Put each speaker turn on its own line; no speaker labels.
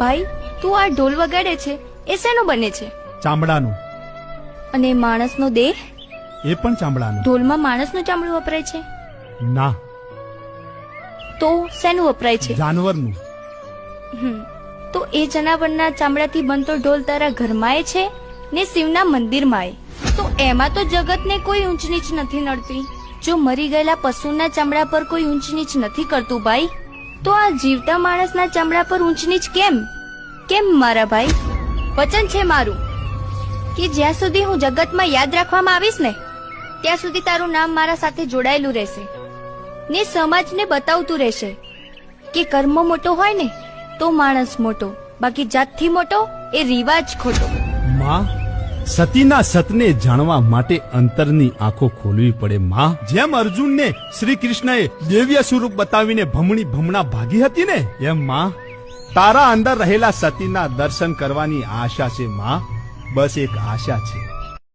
ભાઈ, તું આ ઢોલ વગાડે છે એ શેનો બને છે?
ચામડાનું.
અને માણસનો દેહ?
એ પણ ચામડાનું.
ઢોલમાં માણસનું ચામડું વપરાય છે?
ના,
તો શેનું વપરાય છે?
જાનવરનું.
તો એ જનાવરના ચામડાથી બનતો ઢોલ તારા ઘરમાંય છે ને શિવના મંદિરમાંય. તો એમાં તો જગતને કોઈ ઊંચ નીચ નથી નડતી. જો મરી ગયેલા પશુના ચામડા પર કોઈ ઊંચ નીચ નથી કરતું ભાઈ, તો આ જીવતા માણસના ચામડા પર ઊંચ નીચ કેમ? કેમ મારા ભાઈ? વચન છે મારું કે જ્યાં સુધી હું જગતમાં યાદ રાખવામાં આવીશ ને, ત્યાં સુધી તારું નામ મારા સાથે જોડાયેલું રહેશે ને સમાજને બતાવતું રહેશે કે કર્મ મોટો હોય ને તો માણસ મોટો, બાકી જાતથી મોટો એ રિવાજ ખોટો.
માં, સતીના સતને જાણવા માટે અંતરની આંખો ખોલવી પડે માં. જેમ અર્જુનને શ્રી કૃષ્ણએ દિવ્ય સ્વરૂપ બતાવીને ભમણા ભાગી હતી ને, એમ માં તારા અંદર રહેલા સતીના દર્શન કરવાની આશા છે માં. બસ એક આશા છે.